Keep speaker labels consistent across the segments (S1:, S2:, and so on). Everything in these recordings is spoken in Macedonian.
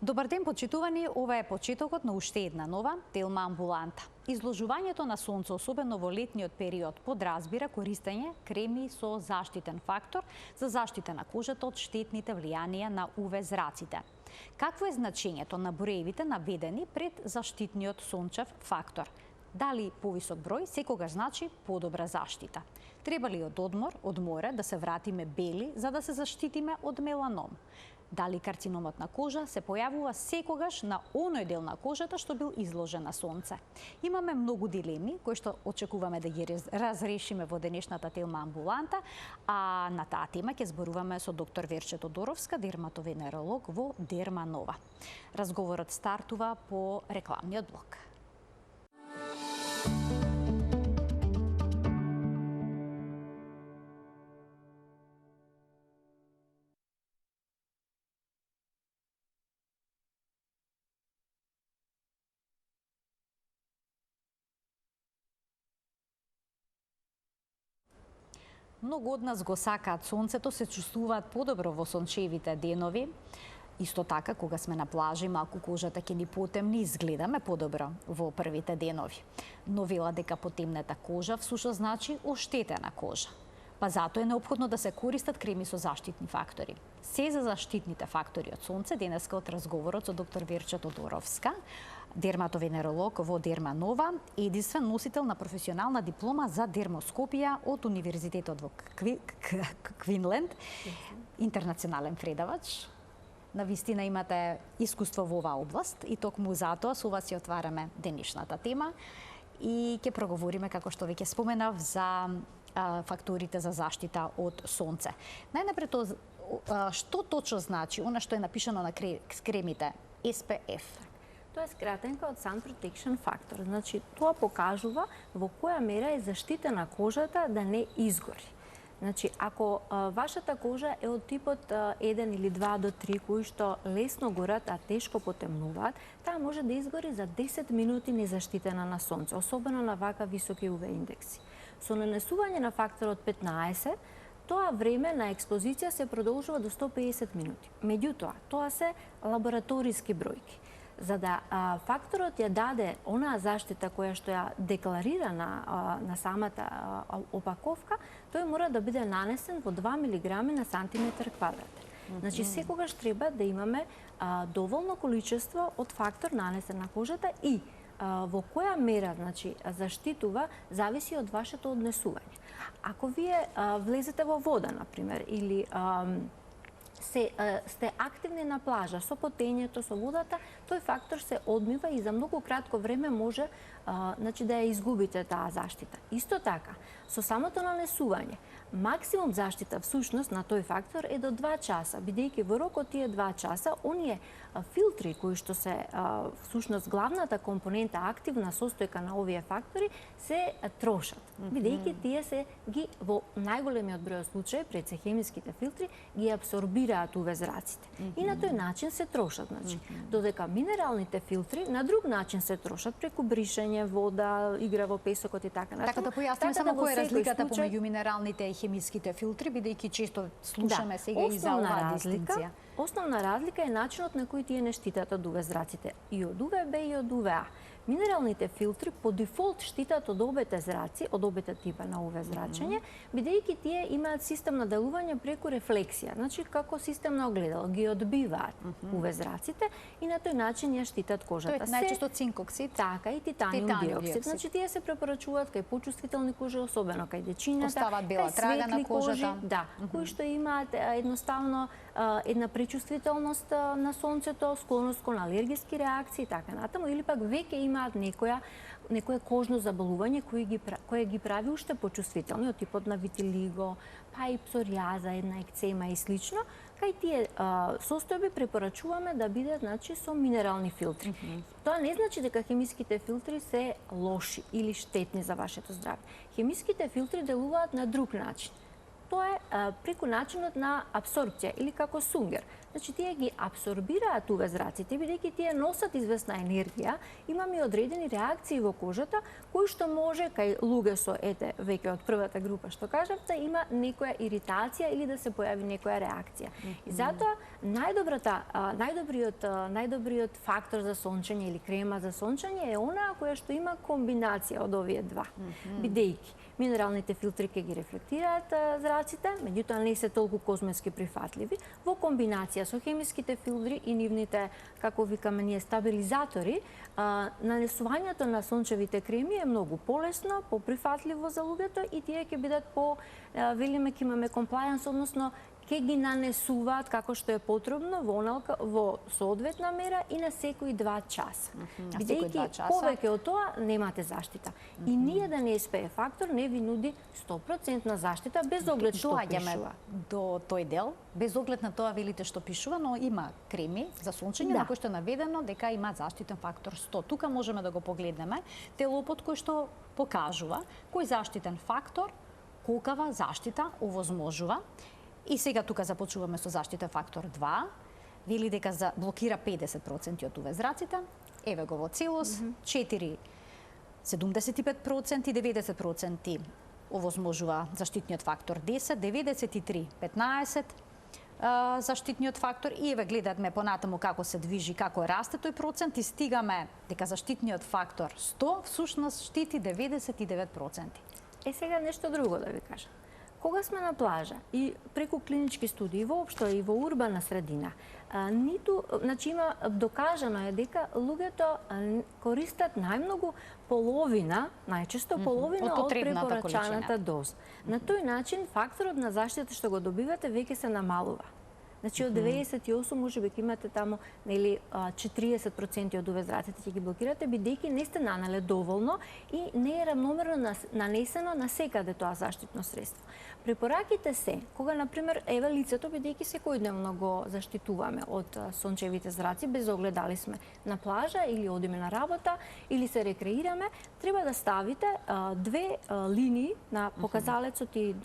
S1: Добар ден, почитувани, ова е почетокот на уште една нова Телма амбуланта. Изложувањето на сонце, особено во летниот период, подразбира користење креми со заштитен фактор за заштита на кожата од штетните влијанија на УВ зраците. Какво е значењето на броевите наведени пред заштитниот сончев фактор? Дали повисок број секогаш значи подобра заштита? Треба ли од одмор, од море да се вратиме бели за да се заштитиме од меланом? Дали карциномот на кожа се појавува секогаш на оној дел на кожата што бил изложен на сонце? Имаме многу дилеми кои што очекуваме да ги разрешиме во денешната Телма амбуланта, а на таа тема ќе зборуваме со доктор Верче Тодоровска, дерматовенеролог во Дерма Нова. Разговорот стартува по рекламниот блок. Многу од нас го сакаат сонцето, се чувствуваат подобро во сончевите денови. Исто така, кога сме на плажа и малку кожата ќе ни потемни, изгледаме подобро во првите денови. Но вела дека потемнета кожа всушност значи оштетена кожа. Па затоа е неопходно да се користат креми со заштитни фактори. Се за заштитните фактори од сонце денеска од разговорот со доктор Верче Тодоровска, дерматовенеролог во Дерма Нова, единствен носител на професионална диплома за дермоскопија од Универзитетот во Квинленд, интернационален предавач. Навистина имате искуство во оваа област и токму затоа со вас ја отвараме денешната тема и ќе проговориме, како што веќе споменав, за факторите за заштита од сонце. Најнапред, што точно значи она што е напишано на кремите SPF?
S2: Тоа е скратенка од Sun Protection Factor. Значи, тоа покажува во која мера е заштитена кожата да не изгори. Значи, ако вашата кожа е од типот 1 или 2 до 3, кои што лесно горат, а тешко потемнуваат, таа може да изгори за 10 минути незаштитена на сонце, особено на вака високи UV индекси. Со нанесување на факторот 15, тоа време на експозиција се продолжува до 150 минути. Меѓутоа, тоа се лабораториски бројки. За да факторот ја даде онаа заштита која што ја декларира на самата опаковка, тој мора да биде нанесен во 2 мг на сантиметар квадратен. Значи, секогаш треба да имаме доволно количество од фактор нанесен на кожата и во која мера, значи, заштитува, зависи од вашето однесување. Ако вие влезете во вода, например, или сте активни на плажа, со потењето, со водата, тој фактор се одмива и за многу кратко време може значи, да ја изгубите таа заштита. Исто така, со самото нанесување, максимум заштита всушност на тој фактор е до 2 часа, бидејќи во рок од тие 2 часа, оние филтри кои што се всушност главната компонента, активна состојка на овие фактори, се трошат. Бидејќи тие се ги во најголемиот број случаи пред се хемиските филтри ги абсорбираат UV зраците. И на тој начин се трошат, значи. Додека минералните филтри на друг начин се трошат преку бришење, вода, игра во песокот и така натаму.
S1: Така да појасниме само која е разликата помеѓу минералните и хемиските филтри, бидејќи често слушаме сега и за оваа дистинција.
S2: Основна разлика е начинот на кој тие не штитат од UV зраците, и од UVB и од UVA. Минералните филтри по дефолт штитат од обете зраци, од обете типа на UV зрачење, бидејќи тие имаат систем на делување преку рефлексија, значи како систем на огледало, ги одбиваат UV зраците и на тој начин ја штитат кожата.
S1: Тоа е најчесто цинк оксид,
S2: така и титаниум диоксид. Значи тие се препорачуваат кај почувствителни кожи, особено кај дечињата,
S1: остават бела трага на кожата,
S2: да, кои што имаат едноставно една пречувствителност на сонцето, склоност кон алергиски реакции и така натаму, или пак веќе имаат некое кожно заболување кое ги прави уште почувствителни, од типот на витилиго, па и псоријаза, една екцема и слично. Кај тие состојби препорачуваме да биде, значи, со минерални филтри. Тоа не значи дека хемиските филтри се лоши или штетни за вашето здравје. Хемиските филтри делуваат на друг начин. Тоа е преку начинот на апсорбција или како сунгер. Значи, тие ги апсорбираат UV зраците, бидејќи тие носат известна енергија, имаме и одредени реакции во кожата, кои што може, кај луѓе со, веќе од првата група што кажав, да има некоја иритација или да се појави некоја реакција. И затоа најдобриот фактор за сончење или крема за сончење е онаа која што има комбинација од овие два. Бидејќи минералните филтри ќе ги рефлектираат зраците, меѓутоа не се толку косметски прифатливи, во комбинација со хемиските филтри и нивните, како викаме ние, стабилизатори, нанесувањето на сончевите креми е многу полесно, поприфатливо за луѓето и тие ќе бидат велиме ќе имаме комплајанс, односно ќе ги нанесуваат како што е потребно во соодветна мера и на секои 2 часа. Бидејќи повеќе од тоа немате заштита. И ние да не SPF фактор не ви нуди 100% заштита без оглед што пишува.
S1: До тој дел, без оглед на тоа велите што пишува, но има креми за сончење на кој што е наведено дека има заштитен фактор 100. Тука можеме да го погледнеме телопот кој што покажува кој заштитен фактор, колкава заштита овозможува. И сега тука започуваме со заштитен фактор 2, вели дека блокира 50% од UV зраците, еве го во целост, 4 75% и 90% овозможува заштитниот фактор 10, 93 15 заштитниот фактор и еве гледаме понатаму како се движи, како расте тој процент и стигаме дека заштитниот фактор 100 всушност штити 99%.
S2: Сега нешто друго да ви кажам. Кога сме на плажа и преку клинички студии, воопшто и во урбана средина, значи има докажано е дека луѓето користат најмногу половина, најчесто половина од препорачаната доза. На тој начин факторот на заштита што го добивате веќе се намалува. Значи од 98 можеби ќе имате таму 40% од UV зраците ќе ги блокирате, бидејќи не сте нанеле доволно и не е рамномерно нанесено на секаде тоа заштитно средство. Препораките се, кога, например, еве лицето, бидејќи секојдневно го заштитуваме од сончевите зраци, без оглед дали сме на плажа или одиме на работа, или се рекреираме, треба да ставите 2 линии на показалецот и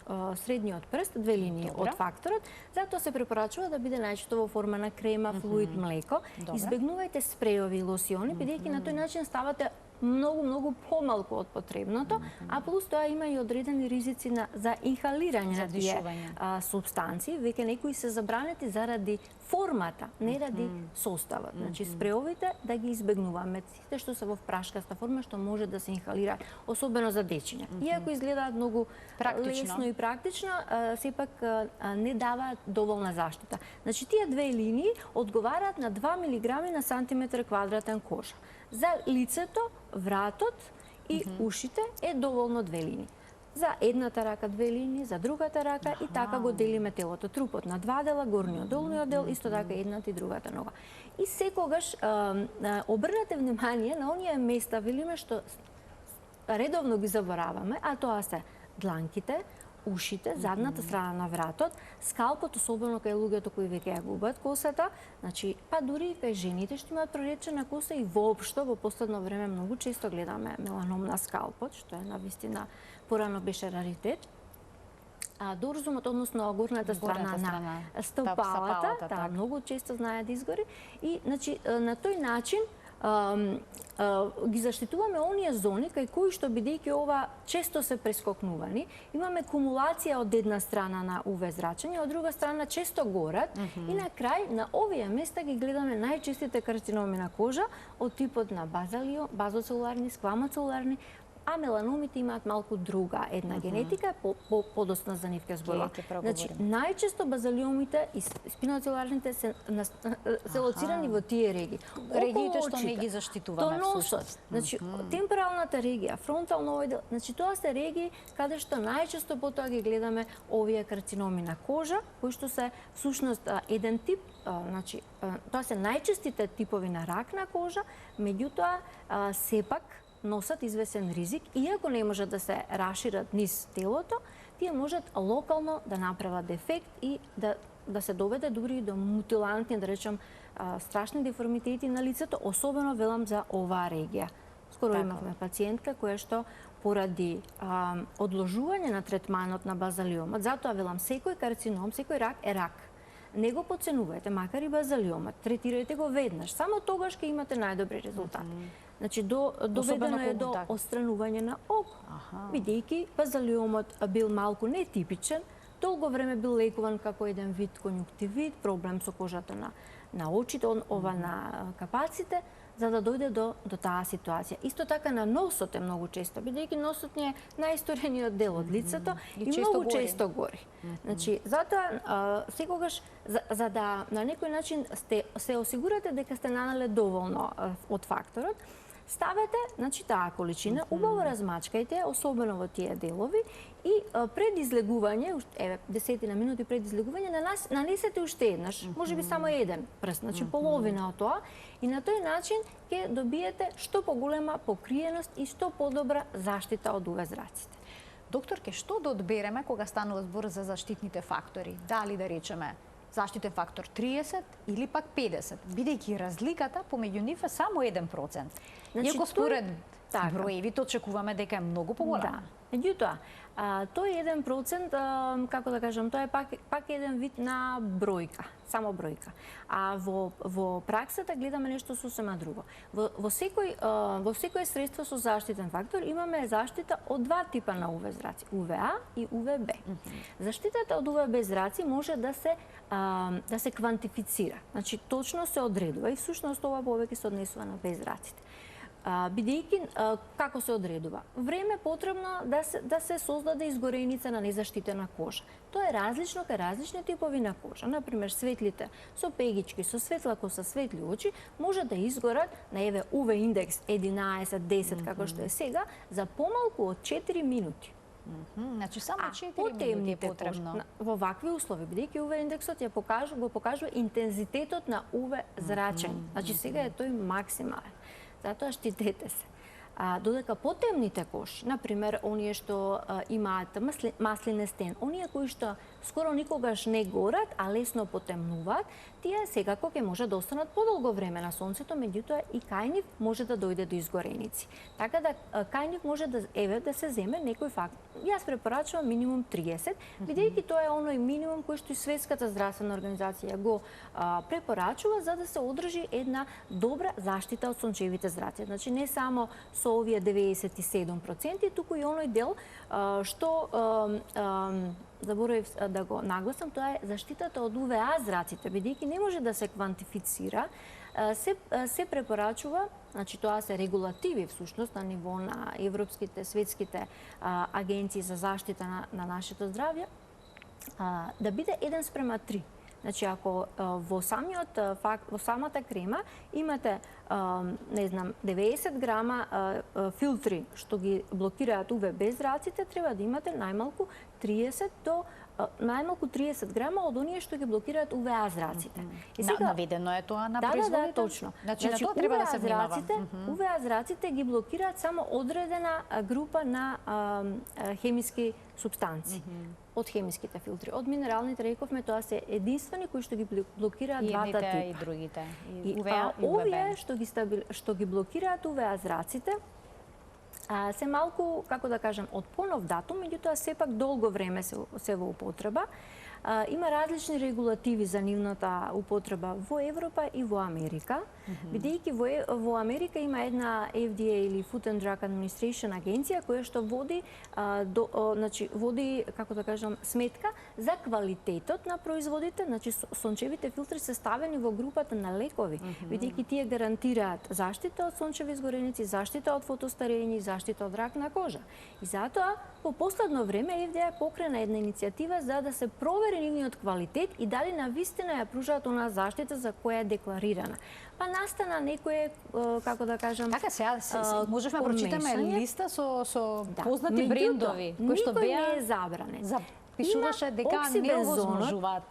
S2: средниот прст, 2 линии од факторот, затоа се препорачува да биде најчесто во форма на крема, флуид, млеко. Избегнувајте спреови и лосиони, бидејќи на тој начин ставате многу помалку од потребното, а плюс тоа има и одредени ризици за инхалирање на тие субстанции. Веќе некои се забранети заради формата, не ради составот. Значи спреовите да ги избегнуваме, сите што се во прашкаста форма што може да се инхалира, особено за дечиња. Иако изгледаат многу лесно и практично, сепак не даваат доволна заштита. Значи тие 2 линии одговараат на 2 мг на сантиметар квадратен кожа. За лицето, вратот и ушите е доволно 2 линии. За едната рака 2 линии, за другата рака и така го делиме телото. Трупот на 2 дела, горниот, долниот дел, исто така едната и другата нога. И секогаш обрнете внимание на оние места, велиме, што редовно ги забораваме, а тоа се дланките, ушите, задната страна на вратот, скалпот, особено кај луѓето кои веќе ја губат косата, значи, па дури и кај жените што имаат проречена коса и воопшто во последно време многу често гледаме меланом на скалпот, што е навистина порано беше раритет. Дорзумот, односно горната страна на стапалата, многу често знае да изгори и значи на тој начин ги заштитуваме оние зони кај кои што бидејќи ова често се прескокнувани, имаме кумулација од една страна на UV зрачење, од друга страна често горат и на крај на овие места ги гледаме најчестите карциноми на кожа од типот на базоцелуларни, сквамоцелуларни, а меланомите имаат малку друга една генетика, подоцна за нив ќе зборувам. Значи, најчесто базалиомите и спиноцелуларните се лоцирани во тие регии.
S1: Региите што не ги заштитуваме
S2: всушност. Значи, темпоралната регија, фронтално дел, значи тоа се регии каде што најчесто потоа ги гледаме овие карциноми на кожа, кои што се всушност еден тип, значи тоа се најчестите типови на рак на кожа, меѓутоа сепак носат известен ризик, иако не можат да се рашират низ телото, тие можат локално да направат дефект и да се доведе дури до мутилантни, да речем, страшни деформитети на лицето, особено велам за оваа регија. Скоро имавме пациентка која што поради одложување на третманот на базалиомот. Затоа велам, секој карцином, секој рак е рак. Не го подценувајте, макар и базалиомот. Третирајте го веднаш. Само тогаш ќе имате најдобри резултати. Значи, доведено е до отстранување на око. Бидејќи базалиомот бил малку нетипичен, долго време бил лекуван како еден вид конјуктивит, проблем со кожата на очите, на капаците, за да дојде до таа ситуација. Исто така на носот е многу често, бидејќи носот ни е најисторениот дел од лицето и многу често гори. Значи, затоа секогаш за да на некој начин се осигурате дека сте нанеле доволно од факторот, ставете, значи, таа количина, убаво размачкајте, особено во тие делови, и пред излегување, еве, 10 минути пред излегување, нанесете уште еднаш, можеби само еден прст, значи половина од тоа, и на тој начин ќе добиете што поголема покриеност и што подобра заштита од UV зраците.
S1: Докторке, што да одбереме кога станува збор за заштитните фактори? Дали да речеме заштитен фактор 30 или пак 50, бидејќи разликата помеѓу нив е само 1%. Иако според броевите очекуваме дека е многу поголема.
S2: Меѓутоа, тој 1%, како да кажам, тоа е пак еден вид на бројка, само бројка. А во праксата гледаме нешто сосема друго. Во секој средство со заштитен фактор имаме заштита од два типа на UV зраци, UVA и UVB. Заштитата од UVB зраци може да се квантифицира. Значи, точно се одредува и всушност ова повеќе се однесува на беззраците. Бидејќи како се одредува? Време потребно да се создаде изгореница на незаштитена кожа. Тоа е различно кај различни типови на кожа. Например, светлите со пегички, со светла коса, светли очи, може да изгорат на UV индекс 11-10, како што е сега, за помалку од 4 минути.
S1: Значи само 4 минути е потребно.
S2: Во вакви услови, бидејќи UV индексот го покажува интензитетот на UV зрачење. Значи сега е тој максимален. Затоа штитете се. Додека потемните кожи, например, оние што имаат маслинен стен, оние кои што скоро никогаш не горат, а лесно потемнуваат, тие секако ќе може да останат подолго време на сонцето, меѓутоа и кај нив може да дојде до изгореници. Така да кај нив може да се земе некој факт. Јас препорачувам минимум 30, бидејќи тоа е оној минимум кој што и Светската здравствена организација го препорачува за да се одржи една добра заштита од сончевите зраци. Значи не само со овие 97%, туку и оној дел што заборавив да го нагласам, тоа е заштитата од UVA зраците, бидејќи не може да се квантифицира, се препорачува, значи тоа се регулативи всушност на ниво на европските, светските агенции за заштита на нашето здравје, да биде 1:3. Значи, ако во самата крема имате, не знам, 90 грама филтри што ги блокираат UVB зраците, треба да имате најмалку 30 грама од оние што ги блокираат UVA зраците.
S1: Наведено е тоа на производител?
S2: Да, точно.
S1: Значи на тоа треба да се внимава.
S2: UVA зраците ги блокираат само одредена група на хемиски субстанции. Од хемиските филтри. Од минералните рековме, тоа се единствени кои што ги блокираат двата типа.
S1: И другите, и
S2: UVA и UVB. Овие што ги блокираат UVA зраците, се малку, како да кажам, од понов датум, меѓутоа сепак долго време се во употреба. Има различни регулативи за нивната употреба во Европа и во Америка, бидејќи во Америка има една FDA или Food and Drug Administration агенција која што води, како да кажам, сметка за квалитетот на производите, значи сончевите филтри се ставени во групата на лекови, бидејќи тие гарантираат заштита од сончеви изгореници, заштита од фотостарење, заштита од рак на кожа. И затоа во последно време FDA покрена една иницијатива за да се провери нивниот квалитет и дали навистина ја пружаат онаа заштита за која е декларирана. Па настана некој, како да кажам,
S1: така сега можевме да прочитаме листа со познати брендови кои што беа
S2: не е забранет.
S1: Запишуваше дека не овозможуваат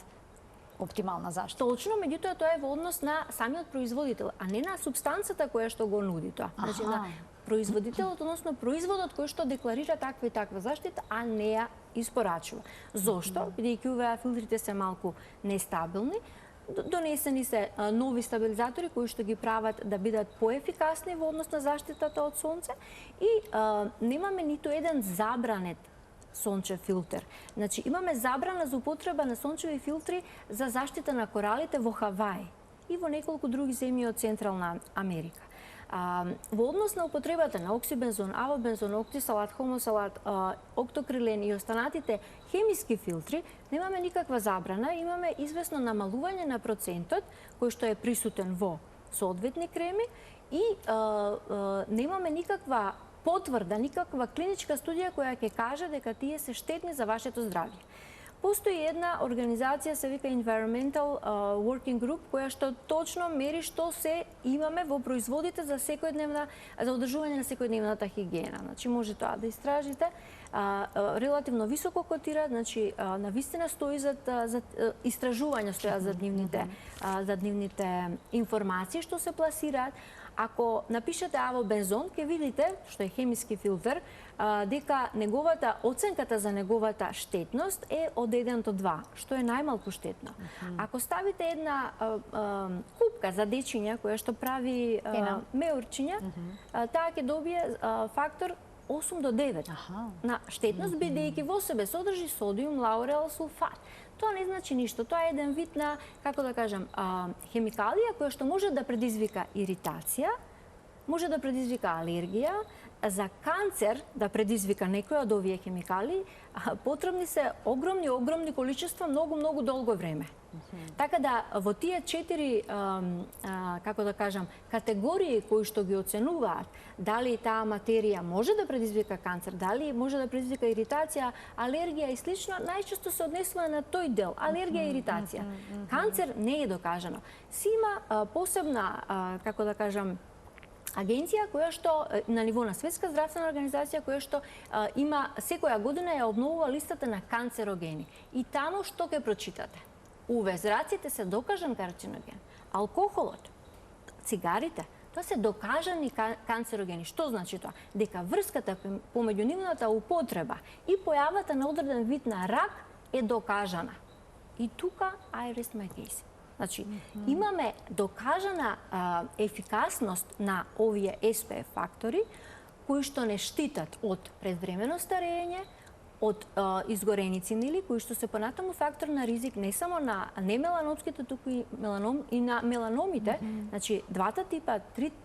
S1: оптимална заштита.
S2: Точно, меѓутоа тоа е во однос на самиот производител, а не на супстанцата која што го нуди тоа. Значи на производителот, односно производот кој што декларира таква и таква заштита, а не ја испорачува. Зошто? Бидејќи UVA филтрите се малку нестабилни, Донесени се нови стабилизатори кои што ги прават да бидат поефикасни во однос на заштитата од сонце и немаме ниту еден забранет сончев филтер. Значи имаме забрана за употреба на сончеви филтри за заштита на коралите во Хавај и во неколку други земји од Централна Америка. Во однос на употребата на оксибензон, авобензон, октисалат, хомосалат, октокрилен и останатите хемиски филтри, немаме никаква забрана, имаме известно намалување на процентот кој што е присутен во соодветни креми и немаме никаква потврда, никаква клиничка студија која ќе каже дека тие се штетни за вашето здравје. Постои една организација, се вика Environmental Working Group, која што точно мери што се имаме во производите за за одржување на секојдневната хигиена. Значи може тоа да истражите, релативно високо котира, значи навистина стои за истражувања стојат за нивните информации што се пласираат. Ако напишете авобензон, ќе видите, што е хемиски филтер, дека оценката за неговата штетност е од 1 до 2, што е најмалку штетно. Ако ставите една купка за дечиња која што прави меурчиња, таа ќе добие фактор 8 до 9 на штетност, бидејќи во себе содржи содиум лаурел сулфат. Тоа не значи ништо, тоа е еден вид на, како да кажам, хемикалија која што може да предизвика иритација, може да предизвика алергија, за канцер да предизвика некој од овие хемикали, потребни се огромни количества многу долго време. Така да во тие 4 како да кажам категории кои што ги оценуваат дали таа материја може да предизвика канцер, дали може да предизвика иритација, алергија и слично, најчесто се однесува на тој дел, алергија и иритација. Канцер не е докажано. Си има посебна, како да кажам, агенција која што на ниво на Светска здравствена организација која што има секоја година ја обновува листата на канцерогени. И таму што ќе прочитате? УВ зраците се докажан карциноген. Алкохолот, цигарите, тоа се докажани канцерогени. Што значи тоа? Дека врската помеѓу нивната употреба и појавата на одреден вид на рак е докажана. И тука I rest my case. Значи, имаме докажана ефикасност на овие SPF фактори, кои што не штитат од предвремено старење, од изгорени цинили, кои што се понатаму фактор на ризик не само на немеланомските, туку и на меланомите, значи двата типа,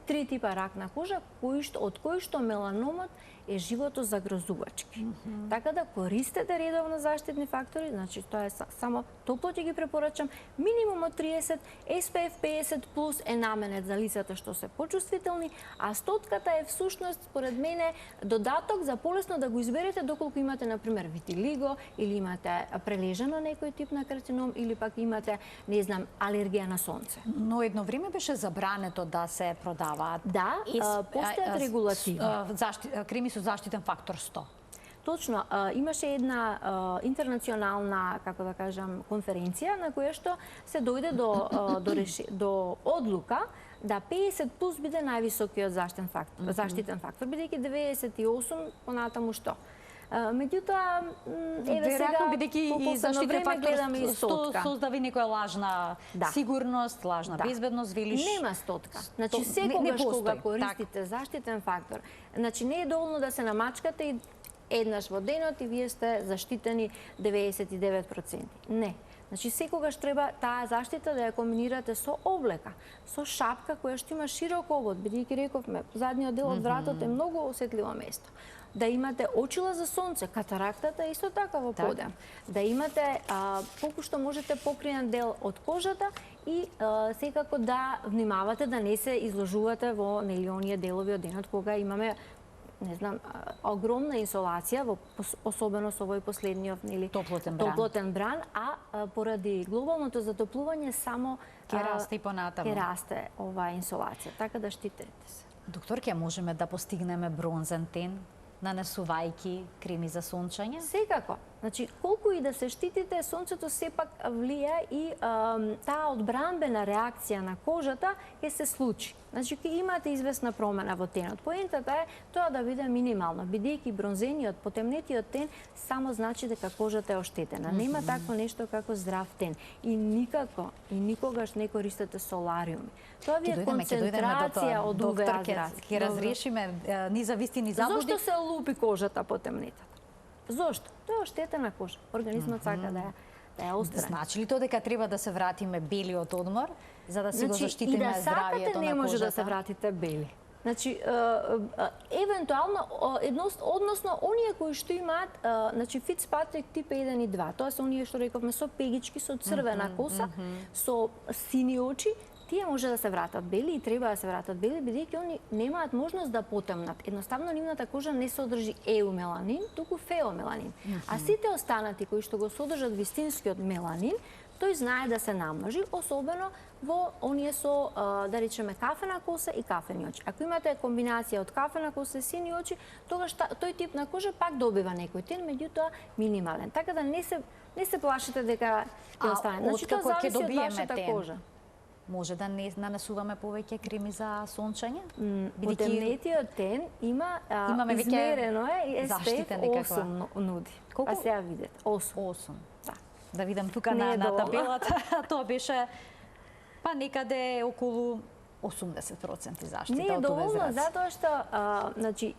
S2: три типа рак на кожа, од кои што меланомот е животозагрозувачки. Така да користете редовно заштитни фактори, значи тоа е само топло ќе ги препорачам, минимум од 30, SPF 50 плюс е наменет за лицата што се почувствителни, а стотката е всушност, според мене, додаток за полесно да го изберете доколку имате, например, витилиго, или имате прележано некој тип на карцином, или пак имате, не знам, алергија на сонце.
S1: Но едно време беше забрането да се продаваат.
S2: Да, постојат регулативи.
S1: Креми со заштитен фактор 100.
S2: Точно, имаше една интернационална, како да кажам, конференција на која што се дојде до одлука да 50 плюс биде највисокиот заштитен фактор, бидејќи 98 понатаму што. Меѓутоа,
S1: веројатно бидејќи и заштитен фактор
S2: гледаме и стотка.
S1: Создави некоја лажна сигурност, лажна безбедност, велиш.
S2: Нема стотка. Значи секогаш кога користите заштитен фактор, значи не е доволно да се намачкате и еднаш во денот и вие сте заштитени 99%. Не. Значи секогаш треба таа заштита да ја комбинирате со облека, со шапка која што има широк обод, бидејќи рековме, задниот дел од вратот е многу осетливо место. Да имате очила за сонце, катарактата е исто така во подем. Да имате колку што можете покриен дел од кожата и секако да внимавате да не се изложувате во оние делови од денот кога имаме, не знам, огромна инсолација, особено со овој последниот топлотен бран, а поради глобалното затоплување само
S1: ќе расте и понатаму.
S2: Ќе расте оваа инсолација, така да штитете се.
S1: Доктор, ќе можеме да постигнеме бронзен тен, нанесувајќи креми за сончење?
S2: Секако. Значи, колку и да се штитите, сонцето сепак влие и таа одбранбена реакција на кожата ќе се случи. Значи, ќе имате известна промена во тенот. Поентата е тоа да биде минимално, бидејќи бронзениот, потемнетиот тен само значи дека кожата е оштетена. Нема такво нешто како здрав тен. И никако, и никогаш не користете солариуми. Тоа ви е концентрација од УВА зраци.
S1: Ќе разрешиме ни за вистини заблуди.
S2: Зошто се лупи кожата потемнетата? Зошто? Тоа е оштетена кожа. Организмот сака да ја острани.
S1: Значи ли тоа дека треба да се вратиме белиот одмор за да си го заштитиме
S2: и да
S1: здравието на кожата?
S2: не може да се вратите бели. Значи, евентуално, односно, оние кои што имаат, значи, Fitzpatrick тип 1 и 2, тоа се оние што рековме со пегички, со црвена коса, со сини очи, тие може да се вратат бели и треба да се вратат бели, бидејќи они немаат можност да потемнат. Едноставно, нивната кожа не содржи еумеланин, туку феомеланин. А сите останати кои што го содржат вистинскиот меланин, тој знае да се намножи, особено во оние со, да речеме, кафена коса и кафени очи. Ако имате комбинација од кафена коса и сини очи, тогаш тој тип на кожа пак добива некој тен, меѓутоа минимален. Така да не се плашите дека ќе остане. Значи, тоа зависи од вашата кожа.
S1: Може да не нанесуваме повеќе креми за сончење?
S2: Потемнетиот тен имаме измерено е SPF 8 нуди.
S1: Колку?
S2: А сега видете, 8.
S1: 8.
S2: Да.
S1: Да видам тука на табелата, тоа беше па некаде околу 80% заштита
S2: не е
S1: од
S2: доволно,
S1: УВ-зраци.
S2: затоа што, значи,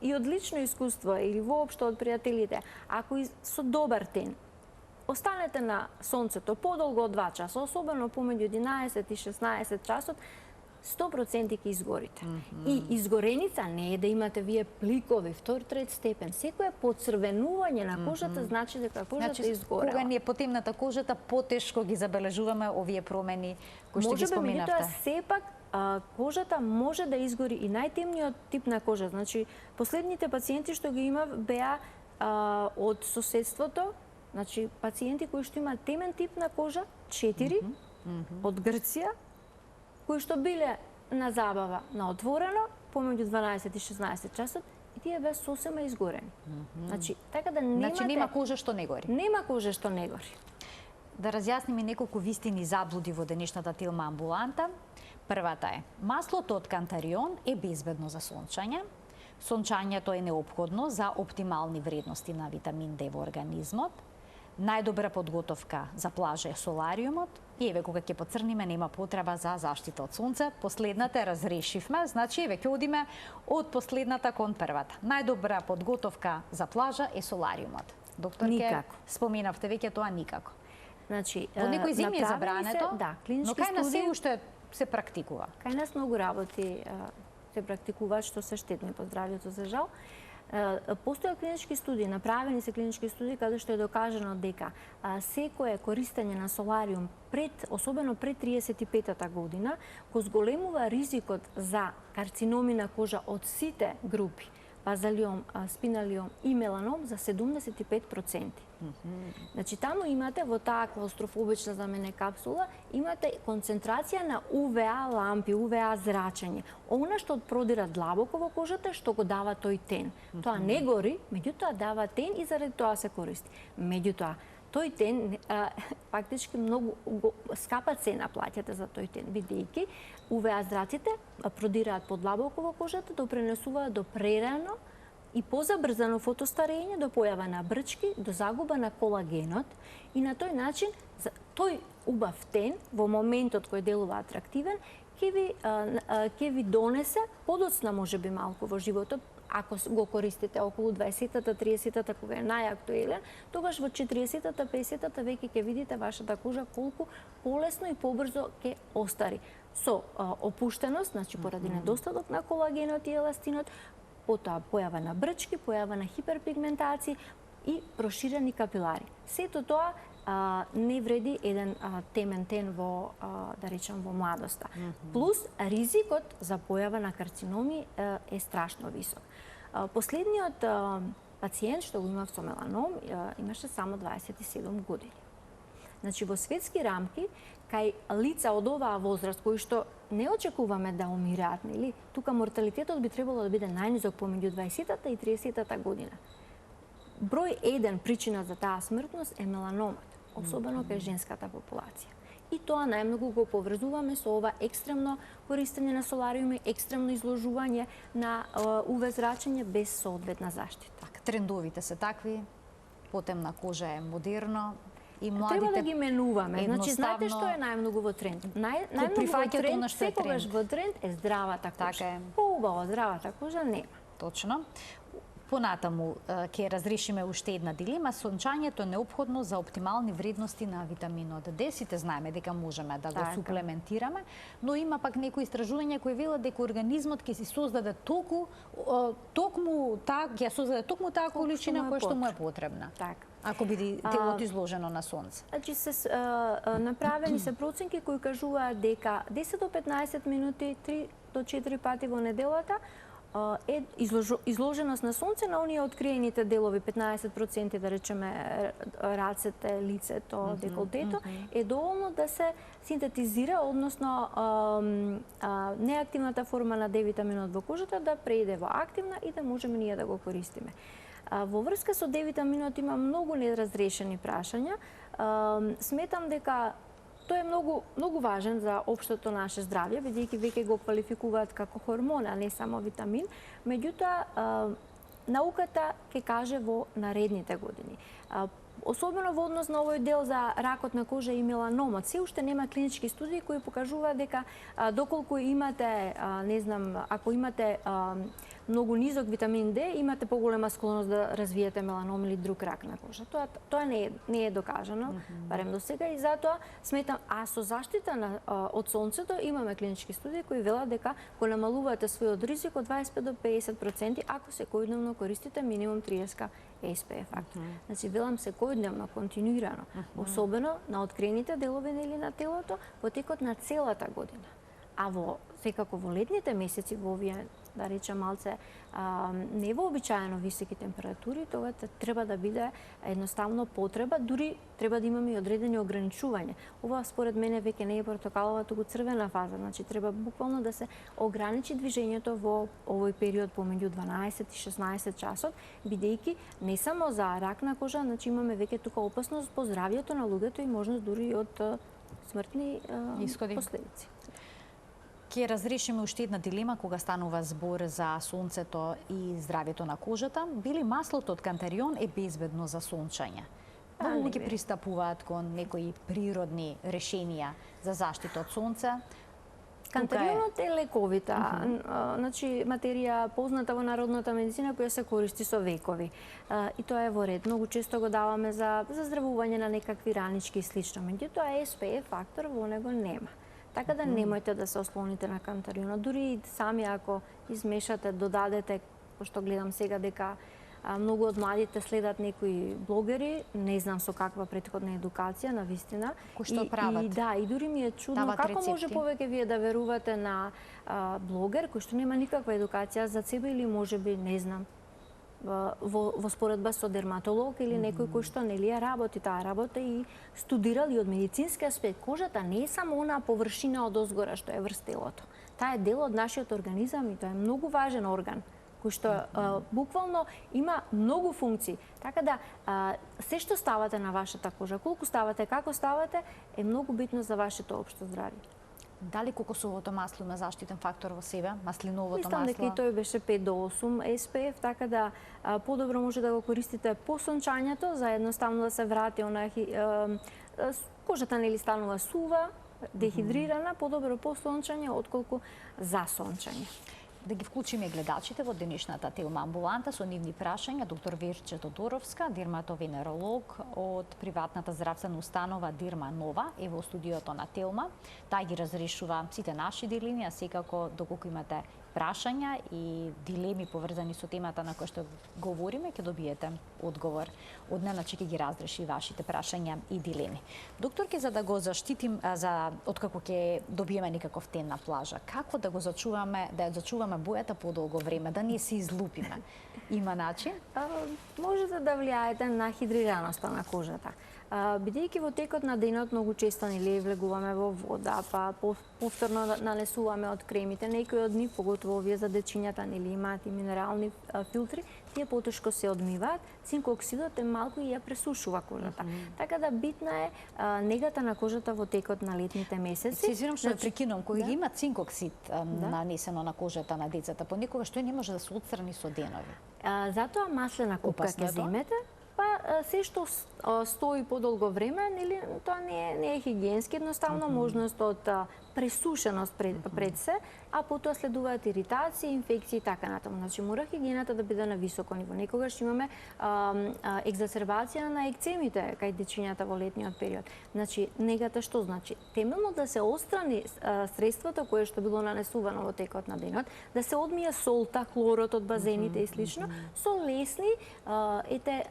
S2: и од лично искуство или воопшто од пријателите, ако со добар тен останете на сонцето подолго од 2 часа, особено помеѓу 11 и 16 часот, 100% ќе изгорите. И изгореница не е да имате вие пликови, втор, трет степен. Секое поцрвенување на кожата значи дека кожата е изгорела.
S1: Кога ни е потемната кожата, потешко ги забележуваме овие промени кои што ги споменавте.
S2: Меѓутоа, сепак, кожата може да изгори и најтемниот тип на кожа. Значи, последните пациенти што ги имав беа од соседството, значи, пациенти кои што имаат темен тип на кожа, 4, од Грција, кои што биле на забава на отворено, помеѓу 12 и 16 часот, и тие беа сосема изгорени. Значи, така да немате...
S1: Значи, нема кожа што не гори.
S2: Нема кожа што не гори.
S1: Да разјасниме неколку вистини заблуди во денешната Тилма амбуланта. Првата е, маслото од кантарион е безбедно за сончање. Сончањето е неопходно за оптимални вредности на витамин D во организмот. Најдобра подготовка за плажа е солариумот. И еве, кога ќе поцрниме, нема потреба за заштита од сонце. Последната разрешивме, значи еве ќе одиме од последната кон првата. Најдобра подготовка за плажа е солариумот. Докторке, споменавте веќе тоа никако.
S2: Значи,
S1: во некои земји е забрането,
S2: да, клинички
S1: но кај нас
S2: студии
S1: се уште се практикува.
S2: Кај нас многу работи се практикуваат што се штетни по здравјето, за жал. Постојат клинички студии, направени се клинички студии каде што е докажано дека секое користење на солариум особено пред 35-та година, го зголемува ризикот за карциноми на кожа од сите групи, базалиом, спиналиом и меланом за 75%. Значи, таму имате во таа клаустрофобична за мене капсула, имате концентрација на УВА лампи, УВА зрачење. Она што продира длабоко во кожата, што го дава тој тен. Тоа не гори, меѓутоа дава тен и заради тоа се користи. Меѓутоа, тој тен, фактички многу скапа цена плаќате за тој тен, бидејќи УВА зраците продираат подлабоко во кожата, допренесуваат до прерано и позабрзано фотостарење, до појава на брчки, до загуба на колагенот и на тој начин тој убав тен во моментот кој делува атрактивен ќе ви донесе подоцна можеби малку во животот. Ако го користите околу 20-та, 30-та, кога е најактуелен, тогаш во 40-та, 50-та веќе ќе видите вашата кожа колку полесно и побрзо ќе остари. Со опуштеност, значи поради недостаток на колагенот и еластинот, потоа појава на брчки, појава на хиперпигментација и проширени капилари. Сето тоа не вреди еден темен тен во, да речем, во младоста. Плюс ризикот за појава на карциноми е страшно висок. Последниот пациент што го имав со меланом имаше само 27 години. Значи, во светски рамки, кај лица од оваа возраст, кои што не очекуваме да умираат, нели? Тука морталитетот би требало да биде најнизок помеѓу 20-та и 30-та година. број 1 причина за таа смртност е меланомата, особено кај женската популација. И тоа најмногу го поврзуваме со ова екстремно користење на солариуми, екстремно изложување на УВ зрачење без соодветна заштита.
S1: Така, трендовите се такви, потемна кожа е модерно и младите
S2: треба да ги менуваме. Значи, знаете што е најмногу во тренд? Најмногу во тренд, секогаш во тренд е здравата кожа.
S1: Така е.
S2: Поубаво здравата кожа нема.
S1: Точно. Понатаму ќе разрешиме уште една дилема. Сончањето е неопходно за оптимални вредности на витаминот Д. Сите знаеме дека можеме да го суплементираме, но има пак некои истражувања кои велат дека организмот ќе си создаде токму таа количина која што му е потребна.
S2: Така.
S1: Ако биде телото изложено на сонце.
S2: Значи направени се проценки кои кажуваат дека 10 до 15 минути, 3 до 4 пати во неделата е изложеност на сонце на оние откриените делови, 15% да речеме рацете, лицето, деколтето, е доволно да се синтетизира, односно неактивната форма на Д витаминот во кожата да преиде во активна и да можеме ние да го користиме. Во врска со Д витаминот има многу неразрешени прашања. Сметам дека тој е многу важен за општото наше здравје, бидејќи веќе го квалификуваат како хормон, а не само витамин. Меѓутоа, науката ќе каже во наредните години. Особено во однос на овој дел за ракот на кожа и меланомот, се уште нема клинички студии кои покажуваат дека доколку имате, ако имате многу низок витамин Д, имате поголема склоност да развиете меланом или друг рак на кожа. Тоа не е докажано, барем до сега, и затоа сметам, со заштита од сонцето имаме клинички студии кои велат дека го намалувате својот ризик од 25 до 50% ако секојдневно користите минимум 30 SPF фактор. Значи, велам секојдневно, континуирано, особено на откриените делови на телото во текот на целата година. А секако во летните месеци, во овие, да речем, малце невообичаено високи температури, тоа треба да биде едноставно потреба, дури треба да имаме и одредени ограничувања. Ова според мене веќе не е портокалова, туку црвена фаза, значи треба буквално да се ограничи движењето во овој период помеѓу 12 и 16 часот, бидејќи не само за рак на кожа, значи имаме веќе тука опасност по здравјето на луѓето и можност дури од смртни последици.
S1: Ќе разрешиме уште една дилема кога станува збор за сонцето и здравјето на кожата. Били маслото од кантарион е безбедно за сончање? Многу луѓе пристапуваат кон некои природни решенија за заштита од сонце.
S2: Кантарионот е лековита, значи материја позната во народната медицина која се користи со векови. И тоа е во ред. Многу често го даваме за здравување на некакви ранички и слично. Меѓутоа SPF фактор во него нема. Така да немојте да се ослоните на кантарионот. Дури и сами ако измешате, додадете, пошто гледам сега дека многу од младите следат некои блогери, не знам со каква претходна едукација, на вистина.
S1: Кој што прават.
S2: И дури ми е чудно како може повеќе вие да верувате на блогер кој што нема никаква едукација за себе или можеби, не знам, во споредба со дерматолог или некој кој што нели ја работи таа работа и студирал и од медицински аспект. Кожата не е само онаа површина од озгора што е врз телото. Таа е дел од нашиот организам и тоа е многу важен орган кој што буквално има многу функции. Така да се што ставате на вашата кожа, колку ставате, како ставате, е многу битно за вашето општо здравје.
S1: Дали кокосовото масло има заштитен фактор во себе, маслиновото масло?
S2: Мислам дека и тој беше 5 до 8 SPF, така да подобро може да го користите по сончањето, за едноставно да се врати кожата нели станува сува, дехидрирана, подобро по сончање отколку за сончање.
S1: Да ги вклучиме гледачите во денешната Телма амбуланта со нивни прашања. Доктор Верче Тодоровска, дерматовенеролог од приватната здравствена установа Дирма Нова, е во студиото на Телма. Таа ги разрешува сите наши дилеми, а секако доколку имате прашања и дилеми поврзани со темата на која што говориме, ќе добиете одговор од неа, че ќе ги разреши вашите прашања и дилеми. Докторке, за да го заштитим, откако ќе добиеме некаков тен на плажа, како да го зачуваме, да ја зачуваме бојата подолго време, да не се излупиме? Има начин?
S2: Можете да влијаете на хидрираноста на кожата. Бидејќи во текот на денот многу често нели влегуваме во вода, па повторно нанесуваме од кремите, некои од нив, поготово овие за дечињата, нели имаат и минерални филтри, тие потешко се одмиваат, цинкооксидот е малку и ја пресушува кожата. Така да битна е негата на кожата во текот на летните месеци.
S1: Се извинам што прекинувам, кога ги има цинкоксид нанесено на кожата на децата, понекогаш тој не може да се отстрани со денови.
S2: Затоа маслена купка ќе земете, па се што стои подолго време, нели, тоа не е хигиенски, едноставно можност од пресушеност пред се, а потоа следуваат иритации, инфекции и така натаму. Значи мора хигиената да биде на високо ниво. Некогаш имаме екзацербација на екцемите кај дечињата во летниот период. Значи негата што значи? Темелно да се отстрани средството кое што било нанесувано во текот на денот, да се одмие солта, хлорот од базените и слично, со лесни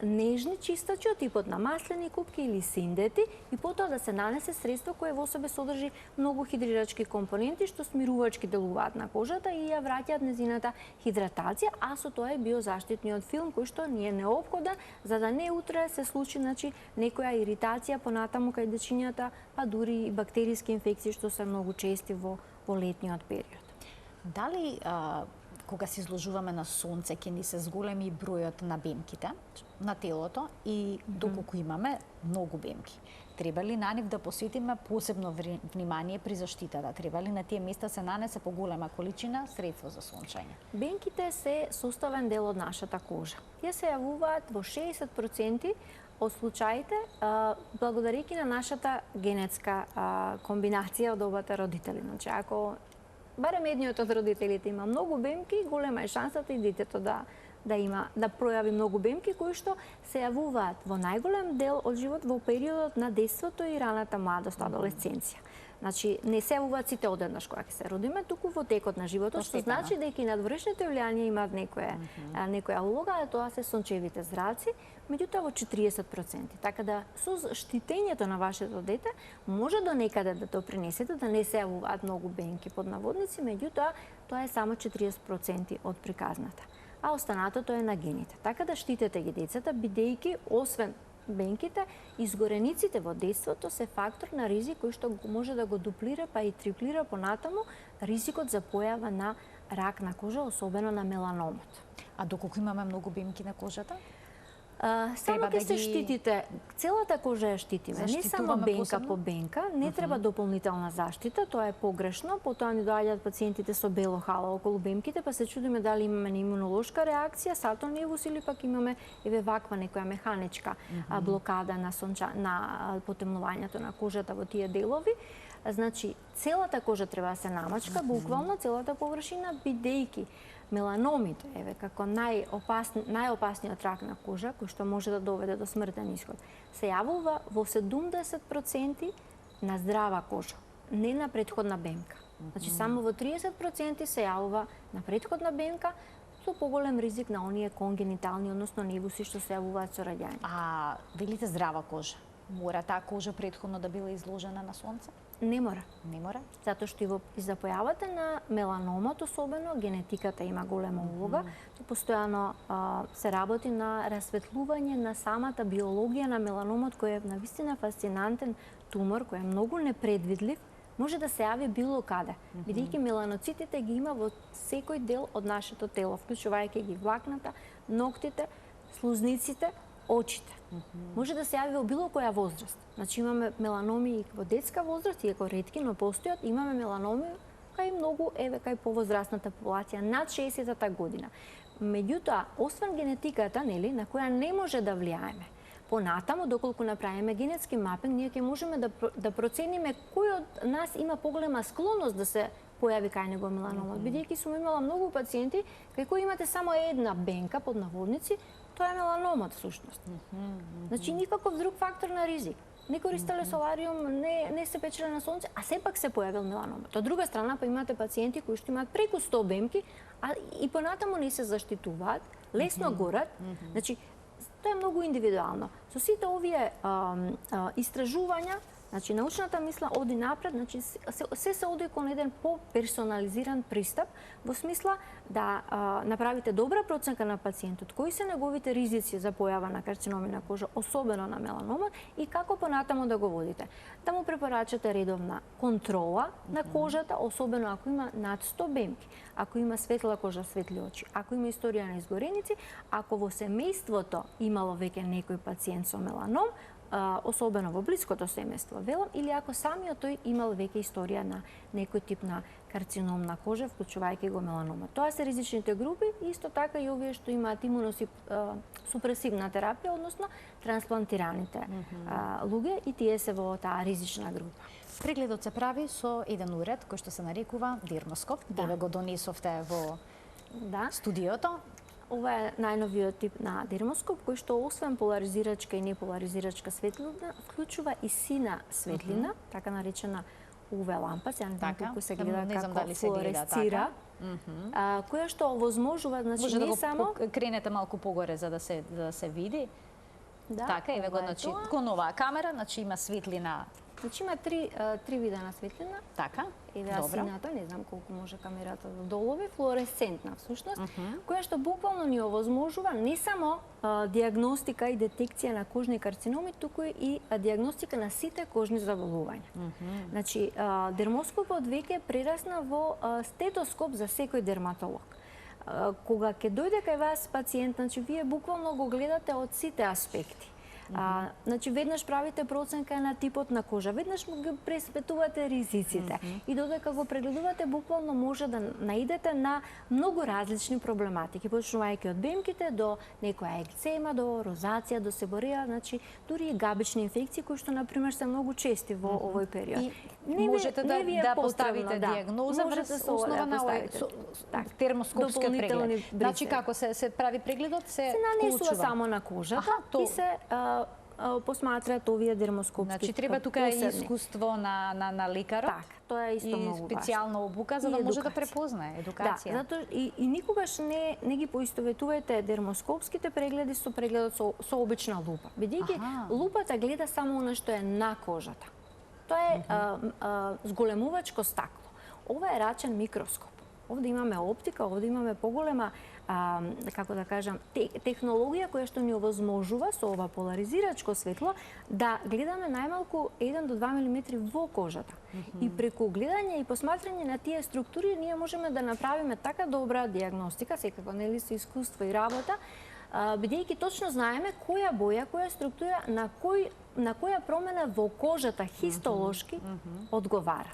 S2: нежни чистачи од типот на маслени купки или синдети и потоа да се нанесе средство кое во себе содржи многу хидрирачки компоненти што смирувачки делуваат на кожата и ја враќаат незината хидратација, а со тоа е биозаштитниот филм кој што ни е неопходен за да не утре се случи некоја иритација понатаму кај дечињата, па дури и бактериски инфекции што се многу чести во летниот период.
S1: Дали кога се изложуваме на сонце ќе ни се зголеми бројот на бемките на телото и доколку имаме многу бемки? Треба ли на нив да посветиме посебно внимание при заштитата? Треба ли на тие места се нанесе поголема количина средство за сончење?
S2: Бенките се составен дел од нашата кожа. Тие се јавуваат во 60% од случаите благодарејќи на нашата генетска комбинација од обата родители. Значи, ако барем едниот од родителите има многу бемки, голема е шансата и детето да пројави многу бемки кои што се јавуваат во најголем дел од живот во периодот на детството и раната младост, адолесценција. Значи, не се јавуваат сите одеднаш кога ќе се родиме, туку во текот на животот, што значи дека и надвршните влијанија имаат некоја улога, а тоа се сончевите зраци, меѓутоа во 40%. Така да со штитењето на вашето дете може до некаде да допринесете да не се јавуваат многу бенки под наводници, меѓутоа тоа е само 40% од приказната. А останатото е на гените. Така да штитете ги децата, бидејќи освен бенките, изгорениците во детството се фактор на ризик кој што може да го дуплира па и триплира понатаму ризикот за појава на рак на кожа, особено на меланомот.
S1: А доколку имаме многу бемки на кожата?
S2: Само ќе се штитите, целата кожа ја штитиме, не само бенка по бенка, не треба дополнителна заштита, тоа е погрешно, потоа ни доаѓаат пациентите со бело хало околу бемките, па се чудиме дали имаме имунолошка реакција, сатоневус или пак имаме ваква некоја механичка блокада на потемнувањето на кожата во тие делови. Значи, целата кожа треба да се намачка, буквално целата површина, бидејќи меланомите, како најопасниот рак на кожа, кој што може да доведе до смртен исход, се јавува во 70% на здрава кожа, не на претходна бемка. Значи, само во 30% се јавува на претходна бемка, со поголем ризик на оние конгенитални, односно невуси што се јавуваат со раѓање.
S1: А велите здрава кожа, мора таа кожа претходно да биде изложена на сонце?
S2: Не мора.
S1: Не мора?
S2: Затоа што и за појавата на меланомот особено, генетиката има голема улога. Постојано се работи на расветлување на самата биологија на меланомот, кој е навистина фасцинантен тумор, кој е многу непредвидлив, може да се јави било каде, бидејќи меланоцитите ги има во секој дел од нашето тело, вклучувајќи ги влакната, ноктите, слузниците, очите. Може да се јави во било која возраст. Значи имаме меланоми и во детска возраст, иако ретки, но постојат, имаме меланоми кај многу, кај повозрастната популација над 60-та година. Меѓутоа, освен генетиката, нели, на која не може да влијаеме, понатаму, доколку направиме генетски мапинг, ние ќе можеме да процениме кој од нас има поголема склонност да се појави кај него меланомот. Бидејќи сум имала многу пациенти кај кои имате само една бенка под наводници, тоа е меланомот всушност. Значи никаков друг фактор на ризик. Не користеле солариум, не се печеле на сонце, а сепак се појавил меланомот. Од друга страна па имате пациенти кои што имаат преку 100 бемки, а и понатаму не се заштитуваат, лесно горат. Значи тоа е многу индивидуално. Со сите овие истражувања Значи, научната мисла оди напред, значи, се оди кон еден по-персонализиран пристап, во смисла да направите добра проценка на пациентот, кои се неговите ризици за појава на карциноми на кожа, особено на меланома, и како понатаму да го водите. Да му препорачате редовна контрола на кожата, особено ако има над 100 бемки, ако има светла кожа, светли очи, ако има историја на изгореници, ако во семејството имало веќе некој пациент со меланом, особено во блиското семејство, велам, или ако самиот тој имал веќе историја на некој тип на карцином на кожа, вклучувајќи го меланома. Тоа се ризичните групи, исто така и овие што имаат имуносупресивна терапија, односно трансплантираните луѓе, и тие се во таа ризична група.
S1: Прегледот се прави со еден уред кој што се нарекува дермоскоп. Еве го донесовте во студиото.
S2: Ова е најновиот тип на дермоскоп, кој што освен поларизирачка и неполаризирачка светлина, вклучува и сина светлина, така наречена UV лампа, сега не знам колку се гледа како флуоресцира, која што овозможува, значи
S1: може
S2: не само...
S1: Може да го кренете малку погоре за да се види.
S2: Да,
S1: така, еве го, значи, кон оваа камера, значи има светлина.
S2: Значи има три вида на светлина.
S1: Така,
S2: еве сината, не знам колку може камерата да долови, флуоресцентна всушност, која што буквално ни овозможува не само диагностика и детекција на кожни карциноми, туку и диагностика на сите кожни заболувања. Значи, дермоскопот веќе прерасна во стетоскоп за секој дерматолог. Кога ќе дојде кај вас пациент, значи вие буквално го гледате од сите аспекти. Значи, веднаш правите проценка на типот на кожа, веднаш му ги пресветувате ризиците и додека го прегледувате, буквално може да наидете на многу различни проблематики, почнувајќи од бемките до некоја екцема, до розација, до себореја, значи дури и габични инфекции кои што на пример се многу чести во овој период.
S1: Можете да поставите диагноза врз основа на термоскопска преглед. Значи како се прави прегледот, се
S2: нанесува само на кожата и се посматраат овие дермоскопски.
S1: Значи треба тука искуство на лекарот.
S2: Така, тоа е исто многу важно.
S1: И специјална обука за да може да препознае, едукација.
S2: Да, затоа и никогаш не ги поистоветувајте дермоскопските прегледи со прегледот со обична лупа. Бидејќи лупата гледа само она што е на кожата. Тоа е зголемувачко стакло. Ова е рачен микроскоп. Овде имаме оптика, овде имаме поголема, како да кажам, технологија која што ни овозможува со ова поларизирачко светло да гледаме најмалку 1 до 2 мм во кожата. И преку гледање и посматрање на тие структури ние можеме да направиме така добра диагностика, секако нели со искуство и работа, бидејќи точно знаеме која боја, која структура, на која промена во кожата хистолошки одговара.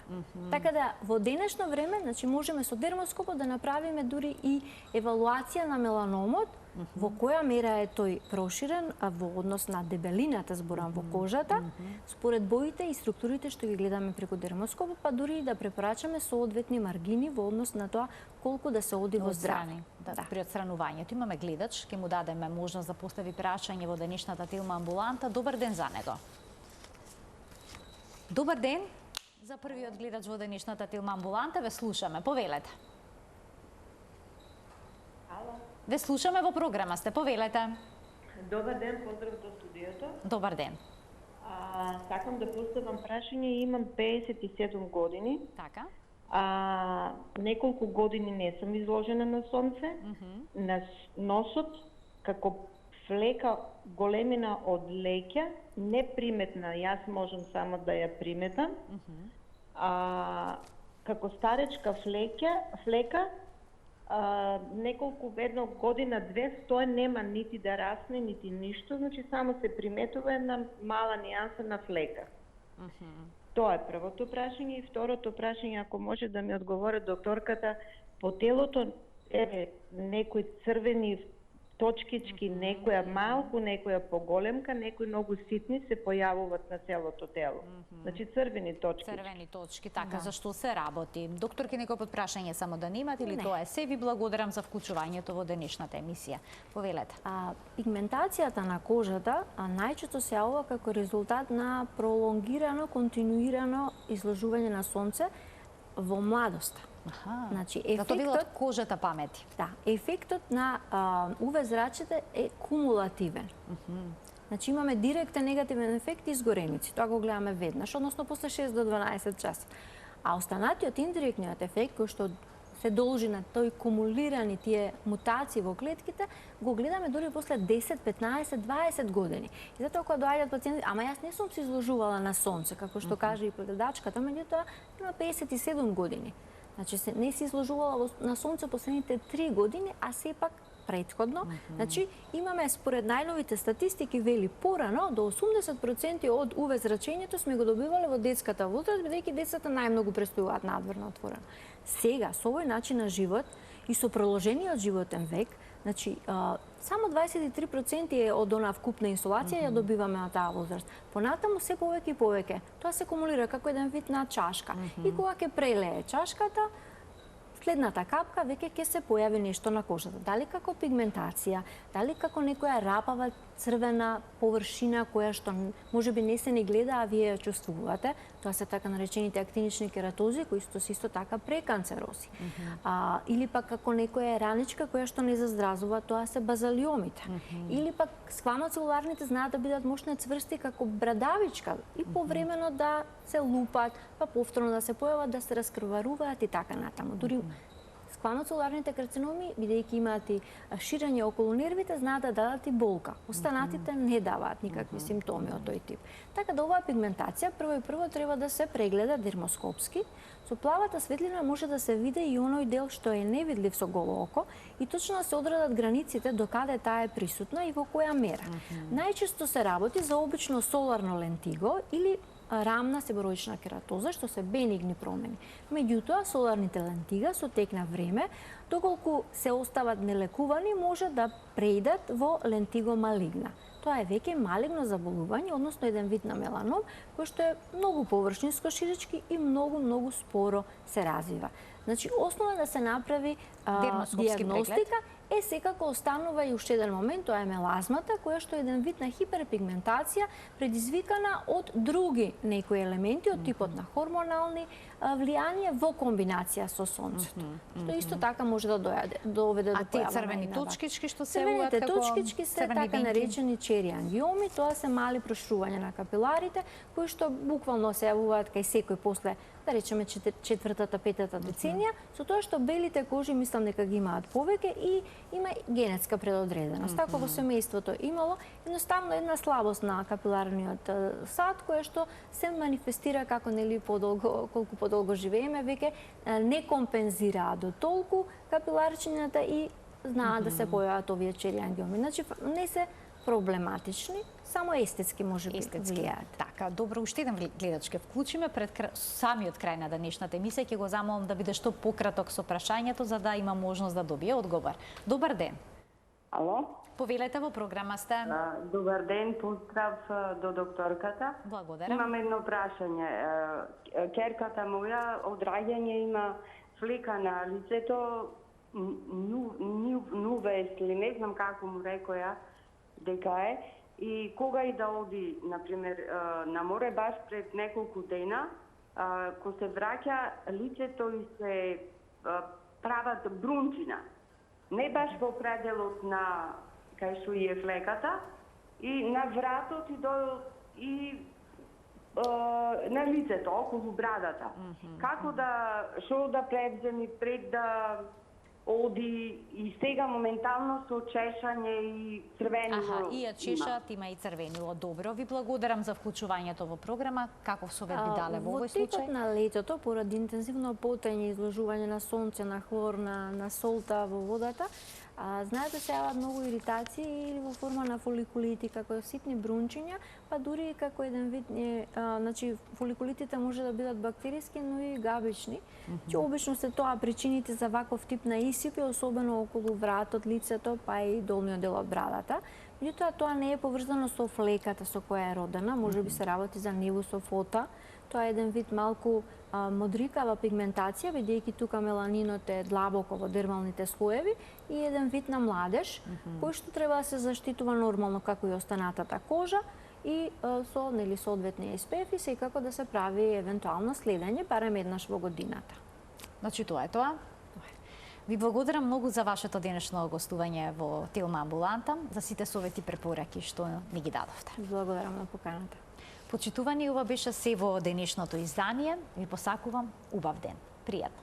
S2: Така да во денешно време, значи можеме со дермоскопот да направиме дури и евалуација на меланомот, во која мера е тој проширен во однос на дебелината, зборам, во кожата, според боите и структурите што ги гледаме преку дермоскопот, па дури и да препорачаме соодветни маргини во однос на тоа колку да се оди во здраве.
S1: При отстранувањето имаме гледач, ќе му дадеме можност да постави прашање во денешната Телма амбуланта. Добар ден за него. Добар ден за првиот гледач во денешната Телма амбуланта. Ве слушаме, повелете. Ве слушаме, во програма сте, повелете.
S3: Добар ден, поздрав до студиото.
S1: Добар ден.
S3: Сакам да поставам прашање, имам 57 години.
S1: Така.
S3: Неколку години не сум изложена на сонце, на носот, како флека големина од леќа, неприметна, јас можам само да ја приметам, како старечка флека, неколку една година, две, тоа нема нити да расне, нити ништо, значи само се приметува една мала нијанса на флека. Тоа е првото прашање. И второто прашање, ако може да ми одговори докторката, по телото некои црвени точкички, некоја малку, некоја поголемка, некои многу ситни се појавуваат на целото тело. Значи црвени точки.
S1: Црвени точки, така, за што се работи? Докторки, некој подпрашање само да немат или тоа е се? Ви благодарам за вклучувањето во денешната емисија. Повелете.
S2: Пигментацијата на кожата најчесто се јавува како резултат на пролонгирано, континуирано изложување на сонце во младоста. Значи,
S1: ефектот кожата памети.
S2: Да, ефектот на UV зрачите е кумулативен. Значи имаме директен негативен ефект изгореници. Тоа го гледаме веднаш, односно после 6 до 12 часа. А останатиот индиректниот ефект кој што се должи на тој кумулирани тие мутации во клетките, го гледаме дури после 10, 15, 20 години. И затоа кога доаѓаат пациенти, ама јас не сум се изложувала на сонце, како што каже и предадачката, меѓутоа има 57 години. Значи не се изложувала на сонце последните 3 години, а сепак претходно. Значи имаме според најновите статистики вели порано до 80% од УВ зрачењето сме го добивале во детската возраст, бидејќи децата најмногу престојуваат надворно отворено. Сега со овој начин на живот и со продолжениот животен век, значи само 23% е од онаа вкупна инсолација ја добиваме на таа возраст. Понатаму се повеќе и повеќе. Тоа се кумулира како еден вид на чашка. И кога ќе прелее чашката, следната капка веќе ќе се појави нешто на кожата. Дали како пигментација, дали како некоја рапава црвена површина која што можеби не се не гледа, а вие ја чувствувате. Тоа се така наречените актинични кератози, кои се исто така преканцерози. Или пак како некоја раничка која што не заздразува, тоа се базалиомите. Или пак сквамоцелуларните знаат да бидат мощни цврсти како брадавичка и повремено да се лупат, па повторно да се појават, да се раскрваруваат и така натаму. Дури сквамоцелуларните карциноми, бидејќи имаат и ширење околу нервите, знаат да дадат и болка. Останатите не даваат никакви симптоми од тој тип. Така да оваа пигментација прво треба да се прегледа дермоскопски. Со плавата светлина може да се види и оној дел што е невидлив со голо око и точно да се одредат границите до каде таа е присутна и во која мера. Најчесто се работи за обично соларно лентиго или рамна себороична кератоза, што се бенигни промени. Меѓутоа, соларните лентига со тек на време, доколку се остават нелекувани, може да преидат во лентиго малигна. Тоа е веќе малигно заболување, односно еден вид на меланом, кој што е многу површинско ширички и многу споро се развива. Значи, основа е да се направи диагностика, секако останува и уште еден момент, тоа е мелазмата, која што е еден вид на хиперпигментација предизвикана од други некои елементи, од типот на хормонални влијанија во комбинација со сонцето. Што исто така може да доведе до појава.
S1: А тие црвени точкички што се
S2: црвените точкички се така наречени чери ангиоми, тоа се мали проштрувања на капиларите, кои што буквално се јавуваат кај секој после, да речеме, четвртата, петата деценија, со тоа што белите кожи мислам дека ги имаат повеќе и има генетска предодреденост. Така во семејството имало едноставно една слабост на капиларниот сад, која што се манифестира како нели колку подолго живееме, веќе не компензираат до толку капиларчињата и знаат да се појават овие чери ангиоми. Значи не се проблематични, само естетски може би влијаат.
S1: Така, добро, уште еден гледач ке вклучиме пред самиот крај на денешната емисија, ќе го замолам да биде што пократок со прашањето за да има можност да добие одговор. Добар ден.
S4: Ало?
S1: Повелете, во програма сте.
S4: Добар ден, поздрав до докторката.
S1: Благодарам.
S4: Имам едно прашање. Керката моја од раѓање има флека на лицето, нувест или не знам како му рекоја дека е. И кога и да оди, например, на море баш пред неколку дена, кога се враќа лицето и се прават брунчина. Не баш во пределот на кај што е флеката, и на вратот и на лицето, околу брадата. Како што да превземи пред да оди и сега моментално со чешање и црвенило.
S1: И ја чешат, има и црвенило. Добро, ви благодарам за вклучувањето во програма. Каков совет би дале во овој случај?
S2: Во текот на летото, поради интензивно потење, изложување на сонце, на хлор, на солта во водата, знаете, се јават многу иритации или во форма на фоликулити, како ситни брунчиња, па дури и како еден вид, значи фоликулитите може да бидат бактериски, но и габични. Че обично се тоа причините за ваков тип на исипи, особено околу вратот, лицето, па и долниот дел од брадата. Меѓутоа, тоа не е поврзано со флеката со која е родена, може би се работи за невусофота. Тоа е еден вид малку модрикава пигментација, бидејќи тука меланинот е длабоко во дермалните слоеви и еден вид на младеж, кој што треба да се заштитува нормално како и останатата кожа и со соодветни SPF и секако да се прави евентуално следење барем еднаш во годината.
S1: Значи тоа е тоа. Ви благодарам многу за вашето денешно гостување во Телма Амбуланта, за сите совети и препораки што ни ги дадовте.
S2: Благодарам на поканата.
S1: Почитувани, ова беше се во денешното издание. Ви посакувам убав ден. Пријатно.